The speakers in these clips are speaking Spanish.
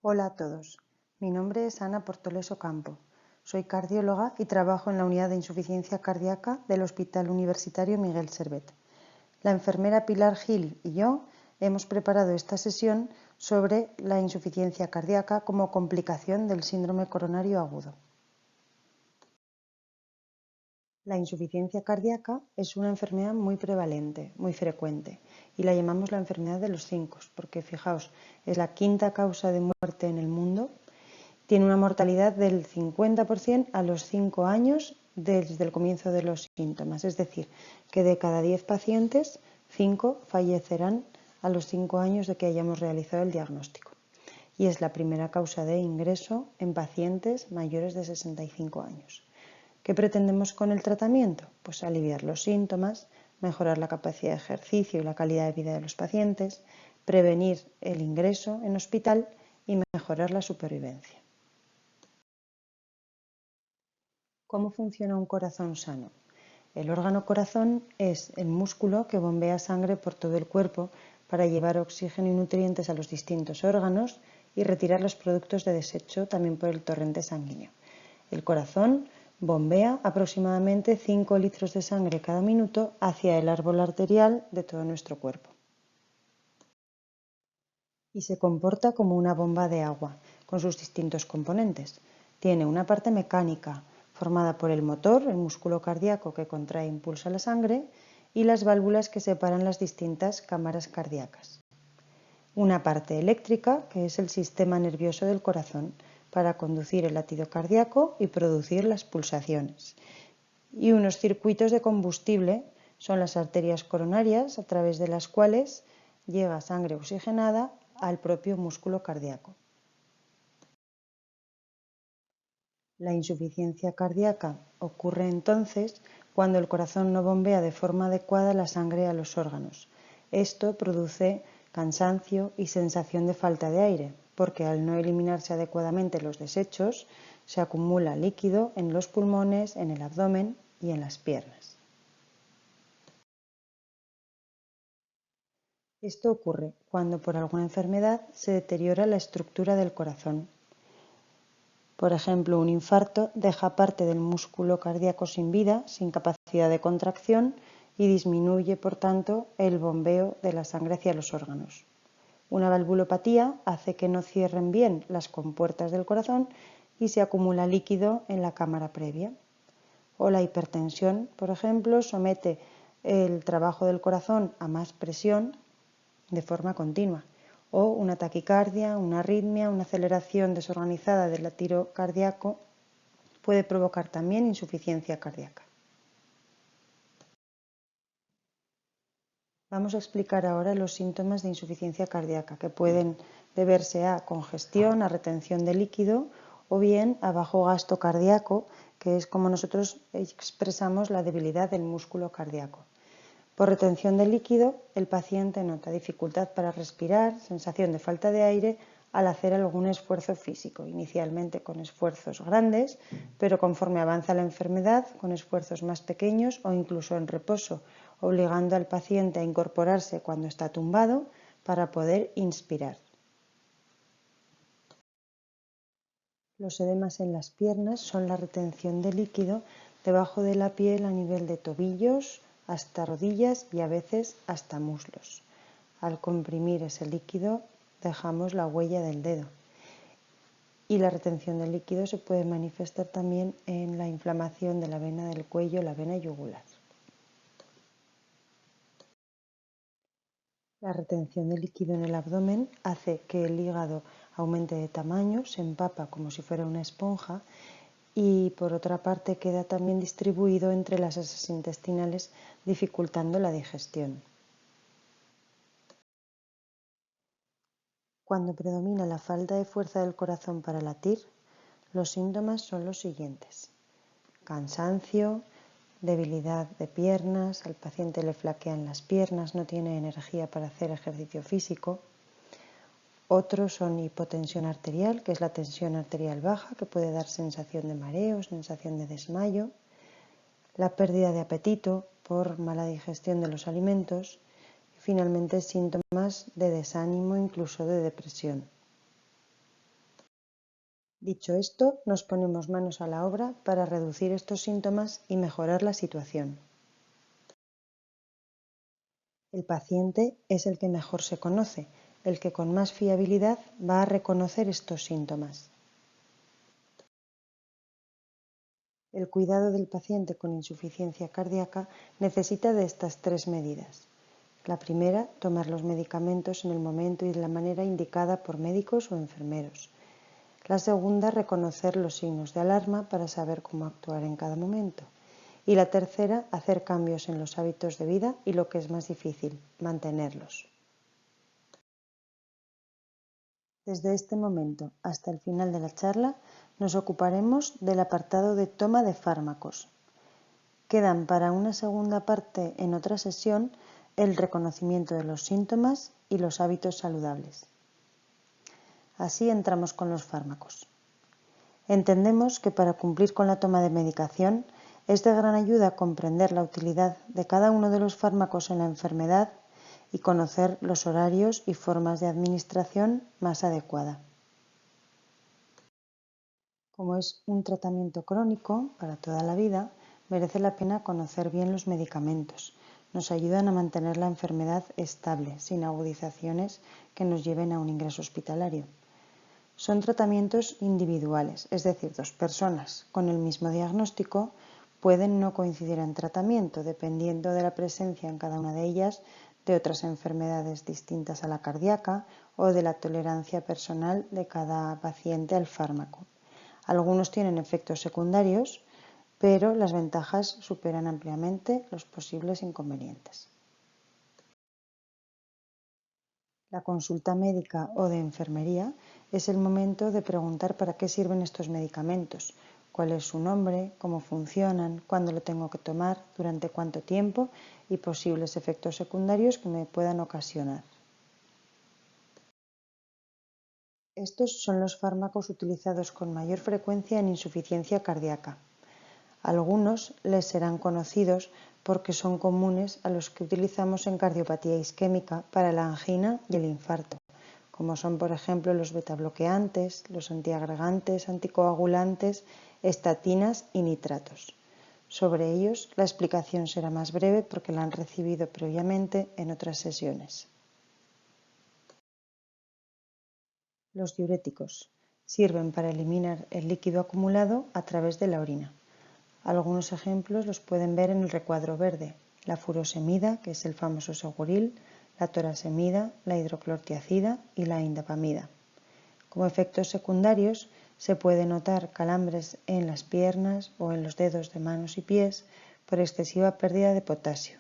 Hola a todos, mi nombre es Ana Portoles Ocampo, soy cardióloga y trabajo en la unidad de insuficiencia cardíaca del Hospital Universitario Miguel Servet. La enfermera Pilar Gil y yo hemos preparado esta sesión sobre la insuficiencia cardíaca como complicación del síndrome coronario agudo. La insuficiencia cardíaca es una enfermedad muy prevalente, muy frecuente, y la llamamos la enfermedad de los 5, porque fijaos, es la quinta causa de muerte en el mundo. Tiene una mortalidad del 50% a los 5 años desde el comienzo de los síntomas, es decir, que de cada 10 pacientes, 5 fallecerán a los 5 años de que hayamos realizado el diagnóstico. Y es la primera causa de ingreso en pacientes mayores de 65 años. ¿Qué pretendemos con el tratamiento? Pues aliviar los síntomas, mejorar la capacidad de ejercicio y la calidad de vida de los pacientes, prevenir el ingreso en hospital y mejorar la supervivencia. ¿Cómo funciona un corazón sano? El órgano corazón es el músculo que bombea sangre por todo el cuerpo para llevar oxígeno y nutrientes a los distintos órganos y retirar los productos de desecho también por el torrente sanguíneo. El corazón bombea aproximadamente 5 litros de sangre cada minuto hacia el árbol arterial de todo nuestro cuerpo. Y se comporta como una bomba de agua, con sus distintos componentes. Tiene una parte mecánica, formada por el motor, el músculo cardíaco que contrae e impulsa la sangre, y las válvulas que separan las distintas cámaras cardíacas. Una parte eléctrica, que es el sistema nervioso del corazón, para conducir el latido cardíaco y producir las pulsaciones. Y unos circuitos de combustible son las arterias coronarias, a través de las cuales llega sangre oxigenada al propio músculo cardíaco. La insuficiencia cardíaca ocurre entonces cuando el corazón no bombea de forma adecuada la sangre a los órganos. Esto produce cansancio y sensación de falta de aire, porque al no eliminarse adecuadamente los desechos, se acumula líquido en los pulmones, en el abdomen y en las piernas. Esto ocurre cuando por alguna enfermedad se deteriora la estructura del corazón. Por ejemplo, un infarto deja parte del músculo cardíaco sin vida, sin capacidad de contracción y disminuye, por tanto, el bombeo de la sangre hacia los órganos. Una valvulopatía hace que no cierren bien las compuertas del corazón y se acumula líquido en la cámara previa. O la hipertensión, por ejemplo, somete el trabajo del corazón a más presión de forma continua. O una taquicardia, una arritmia, una aceleración desorganizada del latido cardíaco puede provocar también insuficiencia cardíaca. Vamos a explicar ahora los síntomas de insuficiencia cardíaca, que pueden deberse a congestión, a retención de líquido o bien a bajo gasto cardíaco, que es como nosotros expresamos la debilidad del músculo cardíaco. Por retención de líquido, el paciente nota dificultad para respirar, sensación de falta de aire al hacer algún esfuerzo físico, inicialmente con esfuerzos grandes, pero conforme avanza la enfermedad, con esfuerzos más pequeños o incluso en reposo, obligando al paciente a incorporarse cuando está tumbado para poder inspirar. Los edemas en las piernas son la retención de líquido debajo de la piel a nivel de tobillos, hasta rodillas y a veces hasta muslos. Al comprimir ese líquido dejamos la huella del dedo. Y la retención de líquido se puede manifestar también en la inflamación de la vena del cuello, la vena yugular. La retención de líquido en el abdomen hace que el hígado aumente de tamaño, se empapa como si fuera una esponja y por otra parte queda también distribuido entre las heces intestinales, dificultando la digestión. Cuando predomina la falta de fuerza del corazón para latir, los síntomas son los siguientes: cansancio, debilidad de piernas, al paciente le flaquean las piernas, no tiene energía para hacer ejercicio físico. Otros son hipotensión arterial, que es la tensión arterial baja, que puede dar sensación de mareo, sensación de desmayo. La pérdida de apetito por mala digestión de los alimentos. Y finalmente síntomas de desánimo, incluso de depresión. Dicho esto, nos ponemos manos a la obra para reducir estos síntomas y mejorar la situación. El paciente es el que mejor se conoce, el que con más fiabilidad va a reconocer estos síntomas. El cuidado del paciente con insuficiencia cardíaca necesita de estas tres medidas. La primera, tomar los medicamentos en el momento y de la manera indicada por médicos o enfermeros. La segunda, reconocer los signos de alarma para saber cómo actuar en cada momento. Y la tercera, hacer cambios en los hábitos de vida y, lo que es más difícil, mantenerlos. Desde este momento hasta el final de la charla nos ocuparemos del apartado de toma de fármacos. Quedan para una segunda parte en otra sesión el reconocimiento de los síntomas y los hábitos saludables. Así entramos con los fármacos. Entendemos que para cumplir con la toma de medicación es de gran ayuda comprender la utilidad de cada uno de los fármacos en la enfermedad y conocer los horarios y formas de administración más adecuada. Como es un tratamiento crónico para toda la vida, merece la pena conocer bien los medicamentos. Nos ayudan a mantener la enfermedad estable, sin agudizaciones que nos lleven a un ingreso hospitalario. Son tratamientos individuales, es decir, dos personas con el mismo diagnóstico pueden no coincidir en tratamiento, dependiendo de la presencia en cada una de ellas de otras enfermedades distintas a la cardíaca o de la tolerancia personal de cada paciente al fármaco. Algunos tienen efectos secundarios, pero las ventajas superan ampliamente los posibles inconvenientes. La consulta médica o de enfermería es el momento de preguntar para qué sirven estos medicamentos, cuál es su nombre, cómo funcionan, cuándo lo tengo que tomar, durante cuánto tiempo y posibles efectos secundarios que me puedan ocasionar. Estos son los fármacos utilizados con mayor frecuencia en insuficiencia cardíaca. Algunos les serán conocidos porque son comunes a los que utilizamos en cardiopatía isquémica para la angina y el infarto, como son por ejemplo los betabloqueantes, los antiagregantes, anticoagulantes, estatinas y nitratos. Sobre ellos la explicación será más breve porque la han recibido previamente en otras sesiones. Los diuréticos sirven para eliminar el líquido acumulado a través de la orina. Algunos ejemplos los pueden ver en el recuadro verde: la furosemida, que es el famoso Seguril, la torasemida, la hidroclortiazida y la indapamida. Como efectos secundarios se puede notar calambres en las piernas o en los dedos de manos y pies por excesiva pérdida de potasio.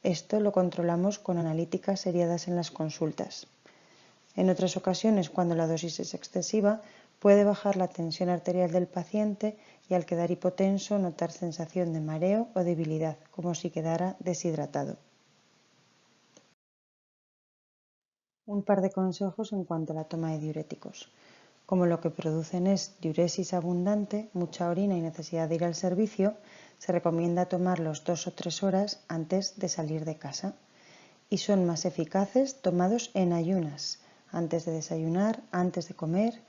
Esto lo controlamos con analíticas seriadas en las consultas. En otras ocasiones, cuando la dosis es excesiva, puede bajar la tensión arterial del paciente y, al quedar hipotenso, notar sensación de mareo o debilidad, como si quedara deshidratado. Un par de consejos en cuanto a la toma de diuréticos. Como lo que producen es diuresis abundante, mucha orina y necesidad de ir al servicio, se recomienda tomarlos 2 o 3 horas antes de salir de casa. Y son más eficaces tomados en ayunas, antes de desayunar, antes de comer,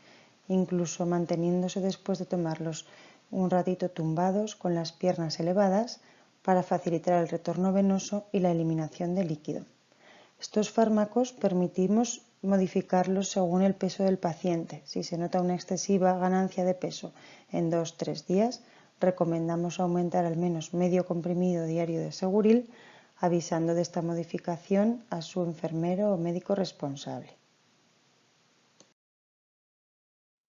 incluso manteniéndose después de tomarlos un ratito tumbados con las piernas elevadas para facilitar el retorno venoso y la eliminación de líquido. Estos fármacos permitimos modificarlos según el peso del paciente. Si se nota una excesiva ganancia de peso en 2 o 3 días, recomendamos aumentar al menos medio comprimido diario de Seguril, avisando de esta modificación a su enfermero o médico responsable.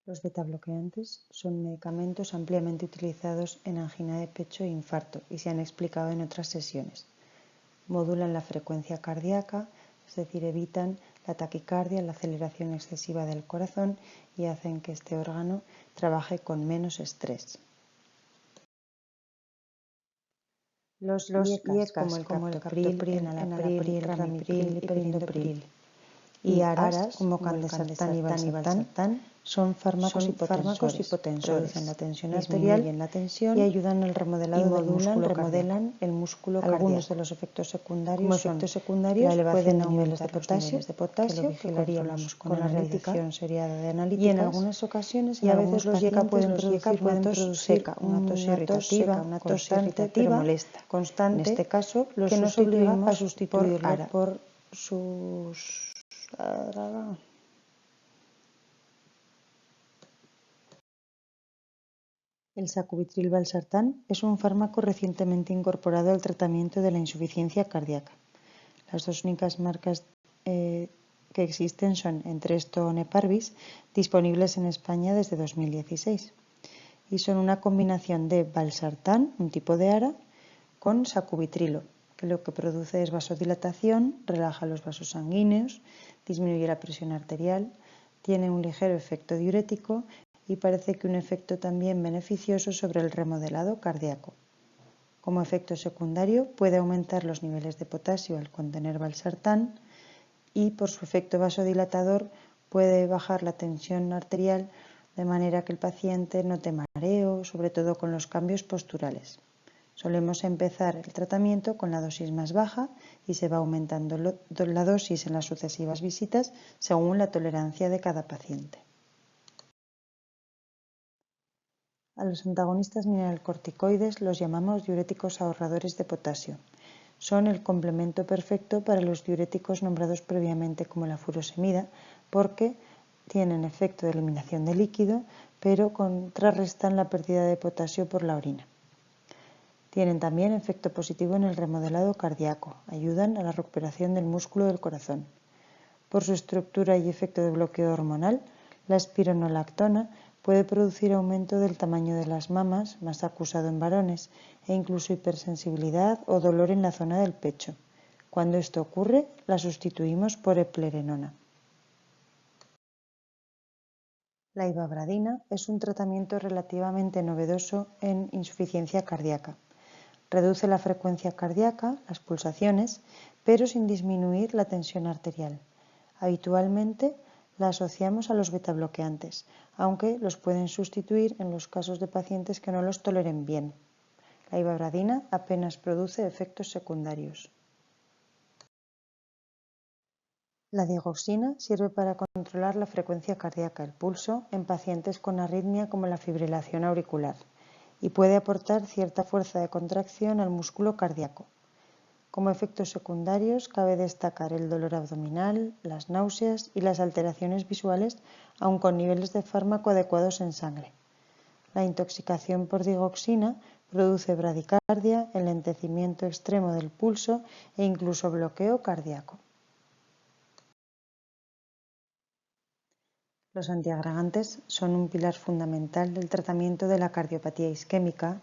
Los betabloqueantes son medicamentos ampliamente utilizados en angina de pecho e infarto y se han explicado en otras sesiones. Modulan la frecuencia cardíaca, es decir, evitan la taquicardia, la aceleración excesiva del corazón y hacen que este órgano trabaje con menos estrés. Los IECAS, como el captopril, enalapril, ramipril y perindopril, y aras como candesartán y valsartán son fármacos hipotensores, reducen la tensión arterial, disminuyen la tensión y ayudan al remodelado del músculo cardíaco. El músculo cardíaco. Algunos de los efectos secundarios son la elevación de niveles de potasio, que lo vigilaríamos con la realización seriada de analíticas, y en algunas ocasiones, y a veces los YECA pueden producir una tos seca, una tos irritativa, una tos irritativa, molesta, constante, en este caso que nos obliga a sustituirlo por sus... El sacubitril/valsartán es un fármaco recientemente incorporado al tratamiento de la insuficiencia cardíaca. Las dos únicas marcas que existen son Entresto o Neparvis, disponibles en España desde 2016. Y son una combinación de valsartán, un tipo de ARA, con sacubitrilo, que lo que produce es vasodilatación, relaja los vasos sanguíneos, disminuye la presión arterial, tiene un ligero efecto diurético y parece que un efecto también beneficioso sobre el remodelado cardíaco. Como efecto secundario puede aumentar los niveles de potasio al contener valsartán y por su efecto vasodilatador puede bajar la tensión arterial de manera que el paciente note mareo, sobre todo con los cambios posturales. Solemos empezar el tratamiento con la dosis más baja y se va aumentando la dosis en las sucesivas visitas según la tolerancia de cada paciente. A los antagonistas mineralcorticoides los llamamos diuréticos ahorradores de potasio. Son el complemento perfecto para los diuréticos nombrados previamente como la furosemida porque tienen efecto de eliminación de líquido, pero contrarrestan la pérdida de potasio por la orina. Tienen también efecto positivo en el remodelado cardíaco, ayudan a la recuperación del músculo del corazón. Por su estructura y efecto de bloqueo hormonal, la espironolactona puede producir aumento del tamaño de las mamas, más acusado en varones, e incluso hipersensibilidad o dolor en la zona del pecho. Cuando esto ocurre, la sustituimos por eplerenona. La ivabradina es un tratamiento relativamente novedoso en insuficiencia cardíaca. Reduce la frecuencia cardíaca, las pulsaciones, pero sin disminuir la tensión arterial. Habitualmente la asociamos a los betabloqueantes, aunque los pueden sustituir en los casos de pacientes que no los toleren bien. La ivabradina apenas produce efectos secundarios. La digoxina sirve para controlar la frecuencia cardíaca, el pulso, en pacientes con arritmia como la fibrilación auricular y puede aportar cierta fuerza de contracción al músculo cardíaco. Como efectos secundarios cabe destacar el dolor abdominal, las náuseas y las alteraciones visuales, aun con niveles de fármaco adecuados en sangre. La intoxicación por digoxina produce bradicardia, enlentecimiento extremo del pulso e incluso bloqueo cardíaco. Los antiagregantes son un pilar fundamental del tratamiento de la cardiopatía isquémica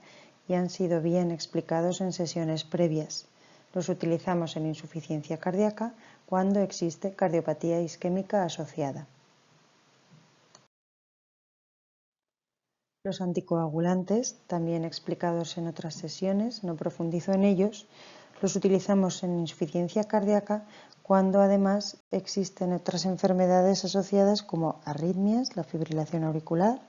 y han sido bien explicados en sesiones previas. Los utilizamos en insuficiencia cardíaca cuando existe cardiopatía isquémica asociada. Los anticoagulantes, también explicados en otras sesiones, no profundizo en ellos, los utilizamos en insuficiencia cardíaca cuando además existen otras enfermedades asociadas como arritmias, la fibrilación auricular,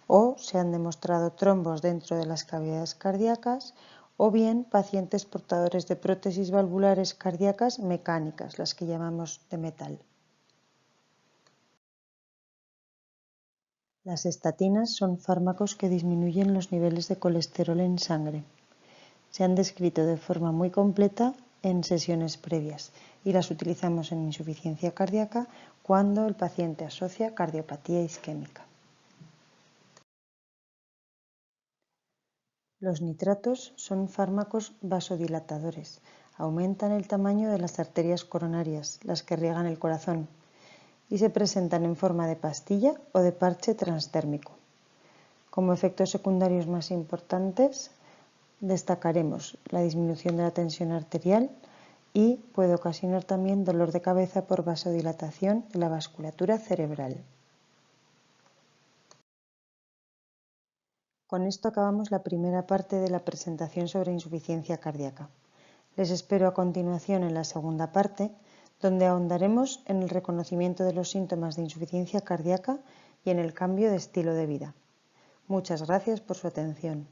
o se han demostrado trombos dentro de las cavidades cardíacas, o bien pacientes portadores de prótesis valvulares cardíacas mecánicas, las que llamamos de metal. Las estatinas son fármacos que disminuyen los niveles de colesterol en sangre. Se han descrito de forma muy completa en sesiones previas y las utilizamos en insuficiencia cardíaca cuando el paciente asocia cardiopatía isquémica. Los nitratos son fármacos vasodilatadores. Aumentan el tamaño de las arterias coronarias, las que riegan el corazón, y se presentan en forma de pastilla o de parche transdérmico. Como efectos secundarios más importantes, destacaremos la disminución de la tensión arterial y puede ocasionar también dolor de cabeza por vasodilatación de la vasculatura cerebral. Con esto acabamos la primera parte de la presentación sobre insuficiencia cardíaca. Les espero a continuación en la segunda parte, donde ahondaremos en el reconocimiento de los síntomas de insuficiencia cardíaca y en el cambio de estilo de vida. Muchas gracias por su atención.